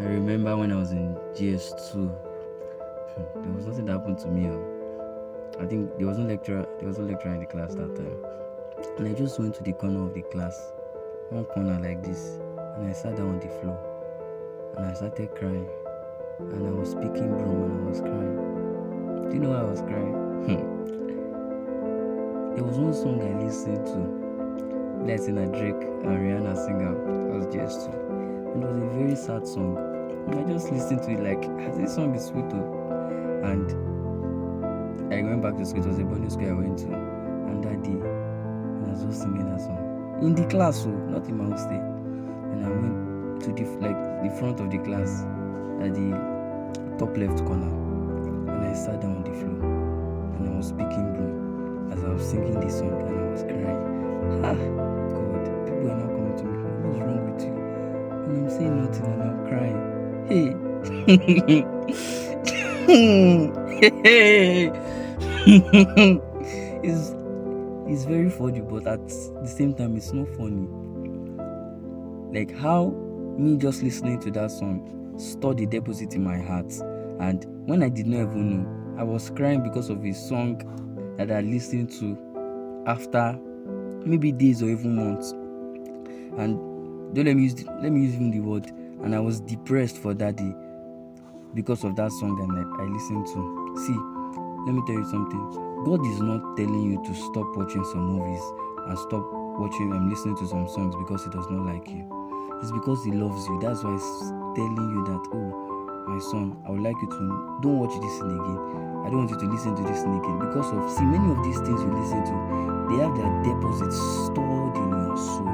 I remember when I was in GS2, there was nothing that happened to me. I think there was no lecturer in the class that time. And I just went to the corner of the class, one corner like this, and I sat down on the floor and I started crying. And I was speaking broom and I was crying. Do you know why I was crying? There was one song I listened to. Let's in a Drake and Rihanna singer. I was just two. And it was a very sad song. And I just listened to it like, this song is sweet too. And I went back to school. It was a boarding school I went to. And that day, and I was just singing that song. In the class, not in my hostel. And I went to the front of the class at the top left corner. And I sat down on the floor. And I was speaking blue as I was singing this song. And I was crying. God, people are now coming to me. What's wrong with you? And I'm saying nothing and I'm crying. It's very funny, but at the same time, it's not funny. Like how me just listening to that song stored a deposit in my heart, and when I did not even know, I was crying because of a song that I listened to after maybe days or even months. And don't let me use even the word. And I was depressed for that day because of that song that I listened to. See, let me tell you something. God is not telling you to stop watching some movies and stop watching and listening to some songs because He does not like you. It's because He loves you. That's why He's telling you that, my son, I would like you to don't watch this thing again. I don't want you to listen to this thing again. Because of, see, many of these things you listen to, they have their deposits stored in your soul.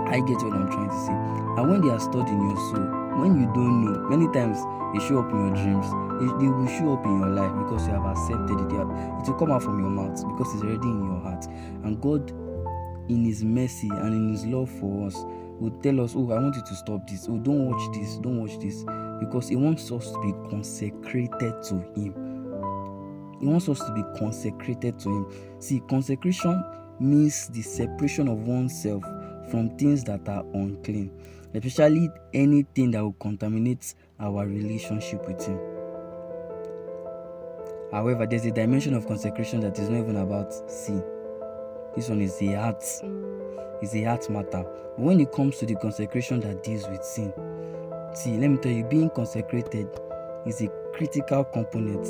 I get what I'm trying to say. And when they are stored in your soul, when you don't know, many times they show up in your dreams. They will show up in your life because you have accepted it. It will come out from your mouth because it's already in your heart. And God, in His mercy and in His love for us, will tell us, I want you to stop this. Don't watch this. Don't watch this. Because He wants us to be consecrated to Him. He wants us to be consecrated to Him. See, consecration means the separation of oneself from things that are unclean, especially anything that will contaminate our relationship with Him. However, there's a dimension of consecration that is not even about sin. This one is the heart. It's a heart matter. But when it comes to the consecration that deals with sin, see, let me tell you, being consecrated is a critical component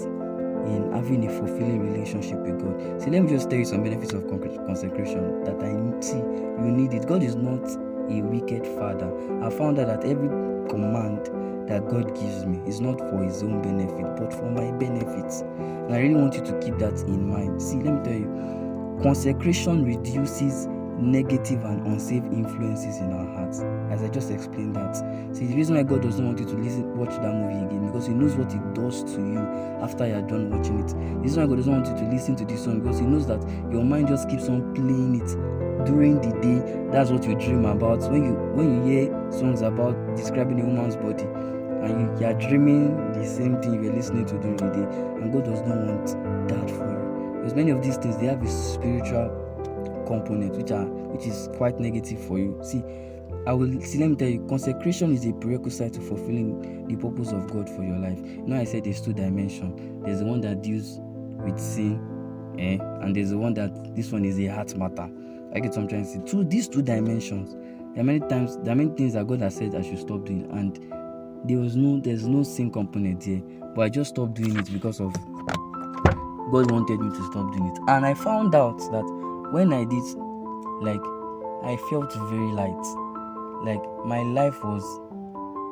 in having a fulfilling relationship with God. See, let me just tell you some benefits of consecration that I see you need it. God is not a wicked father. I found out that every command that God gives me is not for His own benefit, but for my benefits. And I really want you to keep that in mind. See, let me tell you, consecration reduces negative and unsafe influences in our hearts, as I just explained that. See, the reason why God doesn't want you to watch that movie again, because He knows what it does to you after you are done watching it. The reason why God doesn't want you to listen to this song, because He knows that your mind just keeps on playing it during the day. That's what you dream about. When you hear songs about describing a woman's body, and you are dreaming the same thing you were listening to during the day, and God does not want that for you. Because many of these things, they have a spiritual component which is quite negative for you. Let me tell you, consecration is a prerequisite to fulfilling the purpose of God for your life. I said there's two dimensions. There's the one that deals with sin, and there's the one that this one is a heart matter. I get what I'm trying to say. These two dimensions, there are many things that God has said I should stop doing, and there's no sin component here, but I just stopped doing it because of God wanted me to stop doing it. And I found out that when I did, I felt very light. My life was,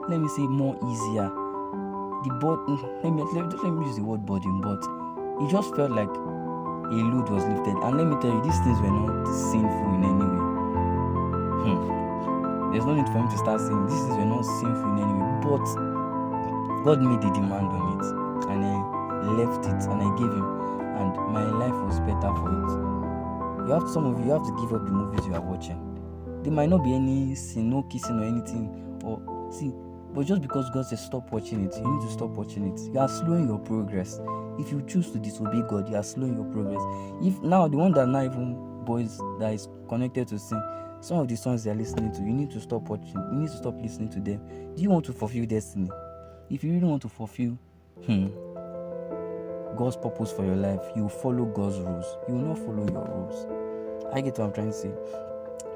let me say, more easier. Let me use the word burden, but it just felt like a load was lifted. And let me tell you, these things were not sinful in any way. There's no need for him to start saying these things were not sinful in any way, but God made the demand on it, and I left it, and I gave Him, and my life was better for it. Some of you have to give up the movies you are watching. There might not be any sin, no kissing or anything, but just because God says stop watching it, you need to stop watching it. You are slowing your progress. If you choose to disobey God, you are slowing your progress. If now the one that not even boys that is connected to sin, Some of the songs they are listening to, you need to stop watching. You need to stop listening to them. Do you want to fulfill destiny? If you really want to fulfill God's purpose for your life, you will follow God's rules. You will not follow your rules. I get what I'm trying to say.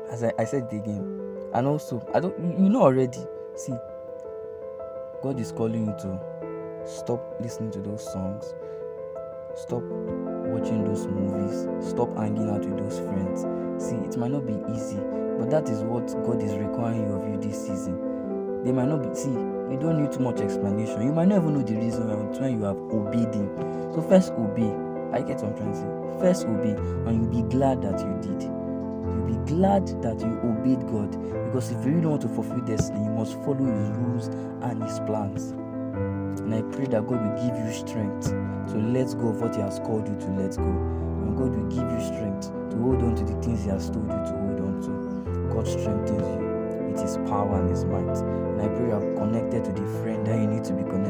As I said it again. And also, you know already. See, God is calling you to stop listening to those songs. Stop watching those movies. Stop hanging out with those friends. See, it might not be easy, but that is what God is requiring of you this season. They might not be, see, you don't need too much explanation. You might not even know the reason why you have obeyed Him. So first obey. I get what I'm trying to say. First obey, and you'll be glad that you did. You'll be glad that you obeyed God, because if you really want to fulfill destiny, you must follow His rules and His plans. And I pray that God will give you strength to let go of what He has called you to let go. And God will give you strength to hold on to the things He has told you to hold on to. God strengthens you with His power and His might. And I pray you are connected to the friend that you need to be connected